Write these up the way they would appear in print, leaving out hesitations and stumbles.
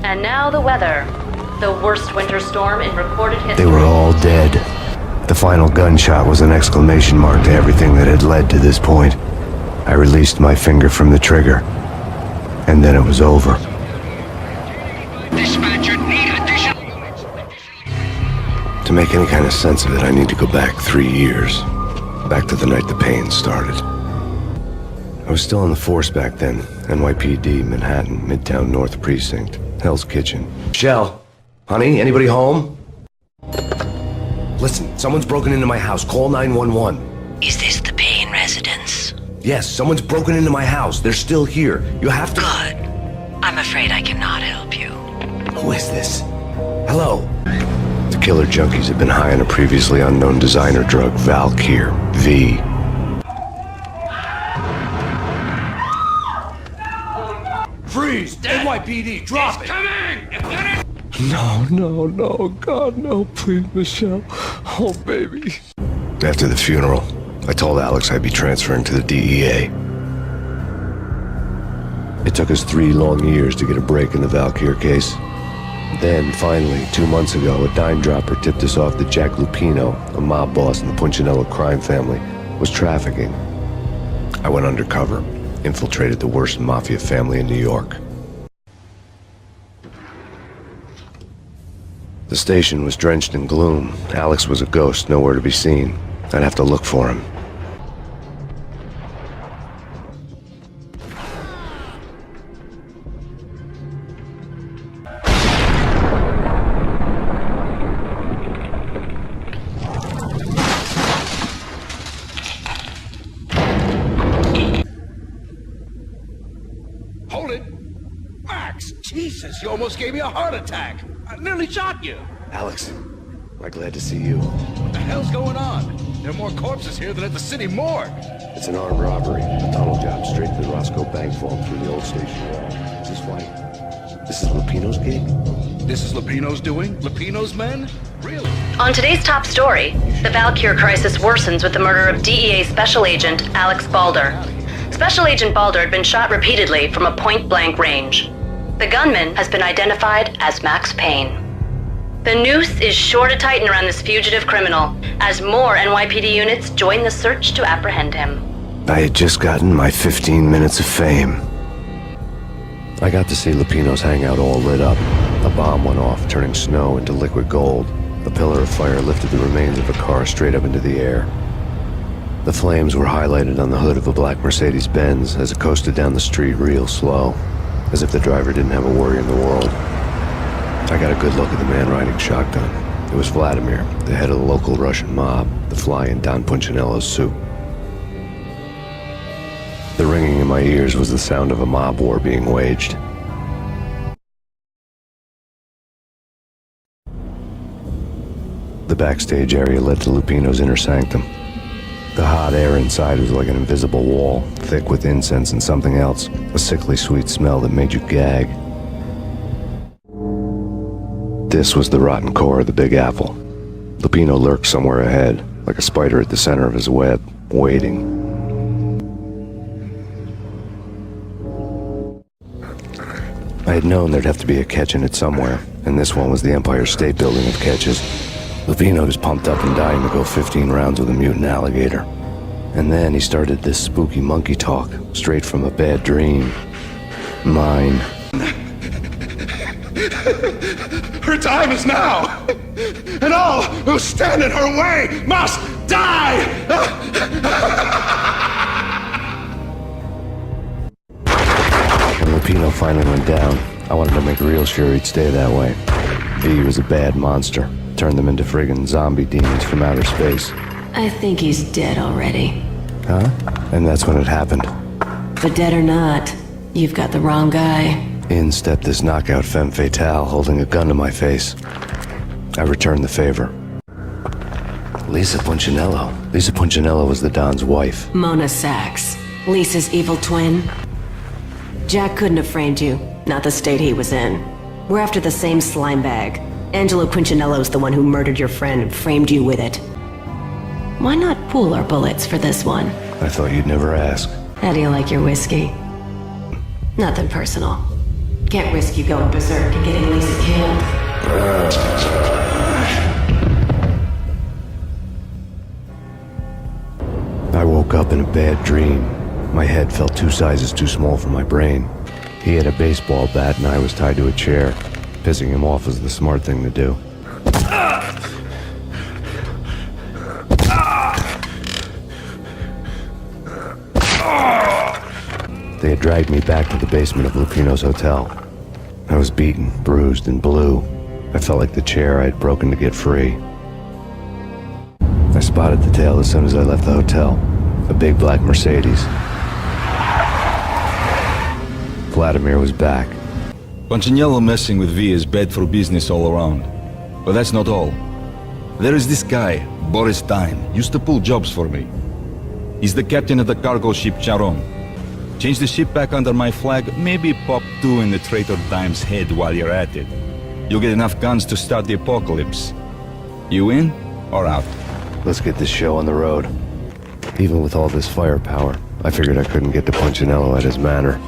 And now the weather. The worst winter storm in recorded history. They were all dead. The final gunshot was an exclamation mark to everything that had led to this point. I released my finger from the trigger, and then it was over. Dispatcher, need additional... To make any kind of sense of it, I need to go back 3 years. Back to the night the pain started. I was still in the force back then. NYPD, Manhattan, Midtown North Precinct, Hell's Kitchen. Shell, honey, anybody home? Listen, someone's broken into my house. Call 911. Is this the Payne residence? Yes, someone's broken into my house. They're still here. You have to... Good. I'm afraid I cannot help you. Who is this? Hello? The killer junkies had been high on a previously unknown designer drug, Valkyr, V. Freeze! NYPD, drop it! Coming! No, God, no, please, Michelle. Oh, baby. After the funeral, I told Alex I'd be transferring to the DEA. It took us 3 long years to get a break in the Valkyr case. Then, finally, 2 months ago, a dime dropper tipped us off that Jack Lupino, a mob boss in the Punchinello crime family, was trafficking. I went undercover, infiltrated the worst mafia family in New York. The station was drenched in gloom. Alex was a ghost, nowhere to be seen. I'd have to look for him. Hold it! Max! Jesus, you almost gave me a heart attack! I nearly shot you! Alex, I'm glad to see you. What the hell's going on? There are more corpses here than at the city morgue! It's an armed robbery. A tunnel job straight to the Roscoe Bank vault through the old station wall. Is this why? This is Lupino's gig? This is Lupino's doing? Lupino's men? Really? On today's top story, the Valkyr crisis worsens with the murder of DEA Special Agent Alex Balder. Special Agent Balder had been shot repeatedly from a point-blank range. The gunman has been identified as Max Payne. The noose is sure to tighten around this fugitive criminal as more NYPD units join the search to apprehend him. I had just gotten my 15 minutes of fame. I got to see Lupino's hangout all lit up. A bomb went off, turning snow into liquid gold. A pillar of fire lifted the remains of a car straight up into the air. The flames were highlighted on the hood of a black Mercedes-Benz as it coasted down the street real slow, as if the driver didn't have a worry in the world. I got a good look at the man riding shotgun. It was Vladimir, the head of the local Russian mob, the fly in Don Punchinello's soup. The ringing in my ears was the sound of a mob war being waged. The backstage area led to Lupino's inner sanctum. The hot air inside was like an invisible wall, thick with incense and something else, a sickly sweet smell that made you gag. This was the rotten core of the Big Apple. Lupino lurked somewhere ahead, like a spider at the center of his web, waiting. I had known there'd have to be a catch in it somewhere, and this one was the Empire State Building of catches. Lupino was pumped up and dying to go 15 rounds with a mutant alligator. And then he started this spooky monkey talk, straight from a bad dream. Mine. Her time is now! And all who stand in her way must die! When Lupino finally went down, I wanted to make real sure he'd stay that way. V was a bad monster. Turned them into friggin' zombie demons from outer space. I think he's dead already. Huh? And that's when it happened. But dead or not, you've got the wrong guy. In stepped this knockout femme fatale, holding a gun to my face. I returned the favor. Lisa Punchinello. Lisa Punchinello was the Don's wife. Mona Sachs, Lisa's evil twin. Jack couldn't have framed you, not the state he was in. We're after the same slime bag. Angelo Punchinello's the one who murdered your friend and framed you with it. Why not pool our bullets for this one? I thought you'd never ask. How do you like your whiskey? Nothing personal. Can't risk you going berserk and getting Lisa killed. I woke up in a bad dream. My head felt 2 sizes too small for my brain. He had a baseball bat and I was tied to a chair. Pissing him off was the smart thing to do. They had dragged me back to the basement of Lupino's hotel. I was beaten, bruised, and blue. I felt like the chair I had broken to get free. I spotted the tail as soon as I left the hotel. A big black Mercedes. Vladimir was back. Punchinello messing with V is bad for business all around. But that's not all. There is this guy, Boris Dime, used to pull jobs for me. He's the captain of the cargo ship Charon. Change the ship back under my flag, maybe pop 2 in the traitor Dime's head while you're at it. You'll get enough guns to start the apocalypse. You in or out? Let's get this show on the road. Even with all this firepower, I figured I couldn't get to Punchinello at his manor.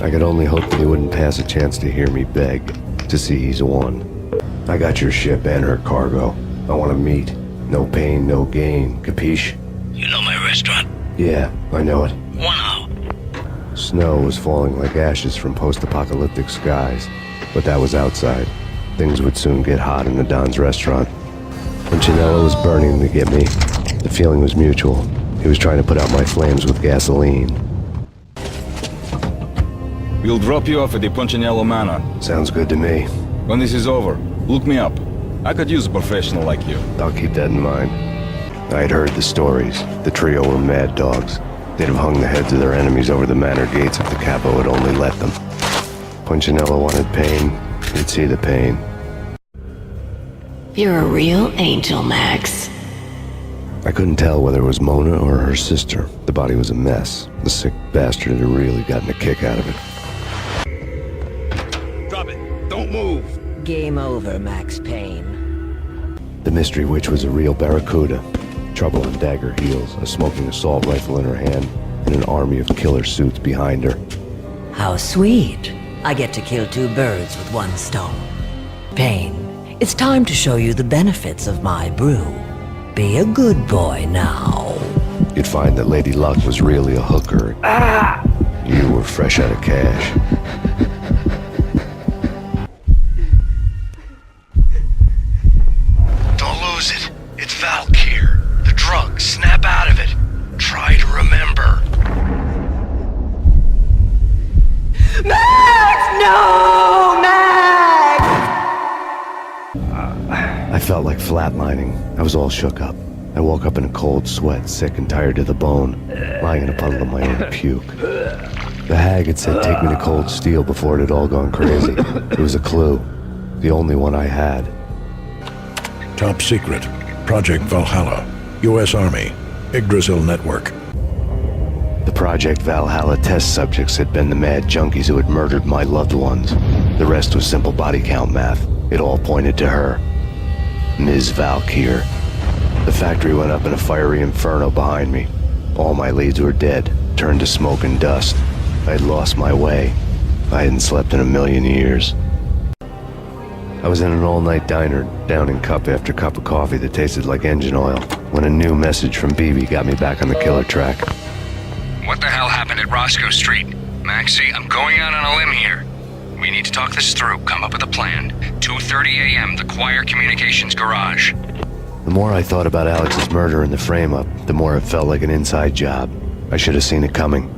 I could only hope that he wouldn't pass a chance to hear me beg, to see he's won. I got your ship and her cargo. I want to meet. No pain, no gain. Capiche? You know my restaurant? Yeah, I know it. 1-0. Snow was falling like ashes from post-apocalyptic skies, but that was outside. Things would soon get hot in the Don's restaurant. Punchinello was burning to get me. The feeling was mutual. He was trying to put out my flames with gasoline. We'll drop you off at the Punchinello Manor. Sounds good to me. When this is over, look me up. I could use a professional like you. I'll keep that in mind. I had heard the stories. The trio were mad dogs. They'd have hung the heads of their enemies over the manor gates if the capo had only let them. Punchinello wanted pain. He'd see the pain. You're a real angel, Max. I couldn't tell whether it was Mona or her sister. The body was a mess. The sick bastard had really gotten a kick out of it. Drop it. Don't move. Game over, Max Payne. The mystery witch was a real barracuda. Trouble in dagger heels, a smoking assault rifle in her hand, and an army of killer suits behind her. How sweet. I get to kill 2 birds with 1 stone. Payne, it's time to show you the benefits of my brew. Be a good boy now. You'd find that Lady Luck was really a hooker. You were fresh out of cash. Don't lose it. It's Valkyr. The drug. Snap out of it. Try to remember. Max! No! Max! I felt like flatlining. I was all shook up. I woke up in a cold sweat, sick and tired to the bone, lying in a puddle of my own puke. The hag had said take me to Cold Steel before it had all gone crazy. It was a clue. The only one I had. Top secret. Project Valhalla. U.S. Army. Yggdrasil Network. The Project Valhalla test subjects had been the mad junkies who had murdered my loved ones. The rest was simple body count math. It all pointed to her. Ms. Valkyr. The factory went up in a fiery inferno behind me. All my leads were dead, turned to smoke and dust. I had lost my way. I hadn't slept in a million years. I was in an all-night diner, downing cup after cup of coffee that tasted like engine oil, when a new message from BB got me back on the killer track. What the hell happened at Roscoe Street? Maxie, I'm going out on a limb here. We need to talk this through, come up with a plan. 2:30 a.m., the Choir Communications Garage. The more I thought about Alex's murder and the frame-up, the more it felt like an inside job. I should have seen it coming.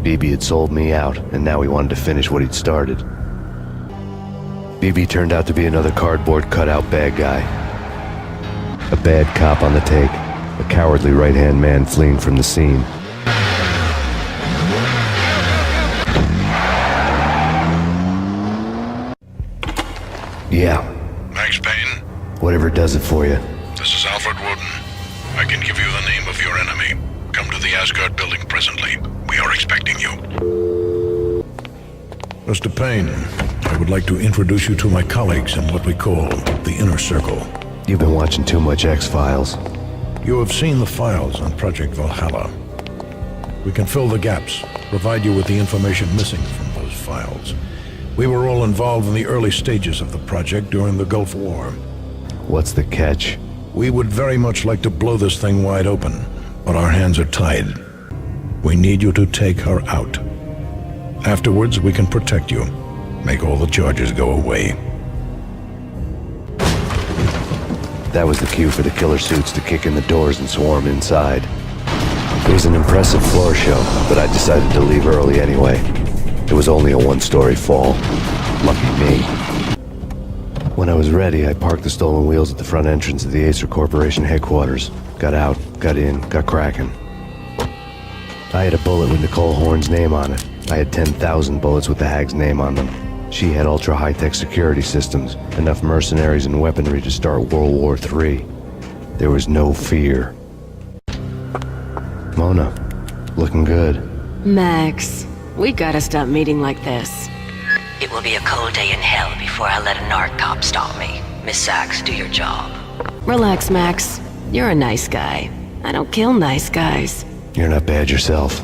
BB had sold me out, and now he wanted to finish what he'd started. BB turned out to be another cardboard cutout bad guy. A bad cop on the take, a cowardly right-hand man fleeing from the scene. Yeah, Max Payne, whatever does it for you. this is Alfred Woden. I can give you the name of your enemy. Come to the Asgard building presently. We are expecting you. Mr. Payne, I would like to introduce you to my colleagues in what we call the Inner Circle. You've been watching too much X-Files. You have seen the files on Project Valhalla. We can fill the gaps, provide you with the information missing from those files. We were all involved in the early stages of the project during the Gulf War. What's the catch? We would very much like to blow this thing wide open, but our hands are tied. We need you to take her out. Afterwards, we can protect you. Make all the charges go away. That was the cue for the killer suits to kick in the doors and swarm inside. It was an impressive floor show, but I decided to leave early anyway. It was only a one-story fall. Lucky me. When I was ready, I parked the stolen wheels at the front entrance of the Acer Corporation headquarters. Got out, got in, got cracking. I had a bullet with Nicole Horn's name on it. I had 10,000 bullets with the Hag's name on them. She had ultra-high-tech security systems, enough mercenaries and weaponry to start World War III. There was no fear. Mona, looking good. Max, we gotta stop meeting like this. It will be a cold day in hell before I let a narc cop stop me. Miss Sachs, do your job. Relax, Max. You're a nice guy. I don't kill nice guys. You're not bad yourself.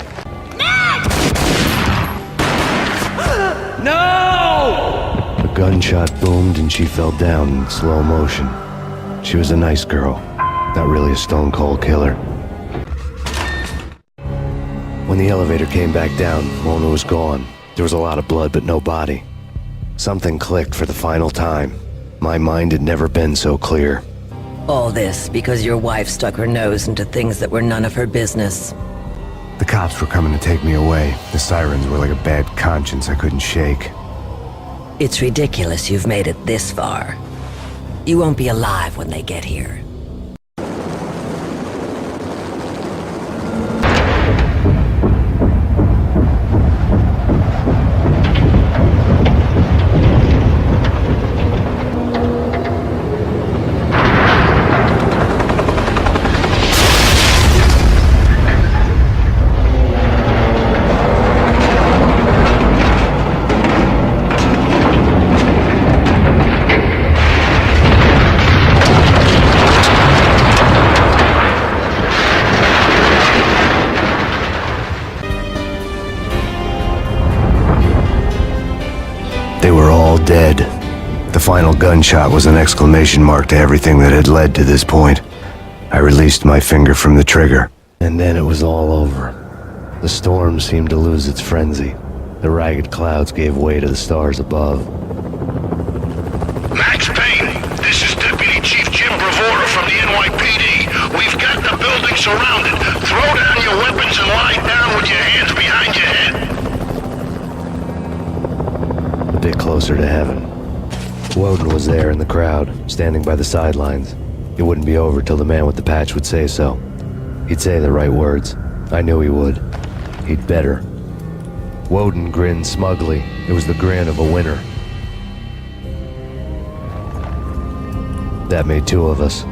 No! A gunshot boomed and she fell down in slow motion. She was a nice girl, not really a stone-cold killer. When the elevator came back down, Mona was gone. There was a lot of blood, but no body. Something clicked for the final time. My mind had never been so clear. All this because your wife stuck her nose into things that were none of her business. The cops were coming to take me away. The sirens were like a bad conscience I couldn't shake. It's ridiculous you've made it this far. You won't be alive when they get here. They were all dead. The final gunshot was an exclamation mark to everything that had led to this point. I released my finger from the trigger, and then it was all over. The storm seemed to lose its frenzy. The ragged clouds gave way to the stars above. Max Payne, this is Deputy Chief Jim Bravura from the NYPD. We've got the building surrounded. Throw down your weapons and lie down with your hands behind your head. A bit closer to heaven. Woden was there in the crowd, standing by the sidelines. It wouldn't be over till the man with the patch would say so. He'd say the right words. I knew he would. He'd better. Woden grinned smugly. It was the grin of a winner. That made two of us.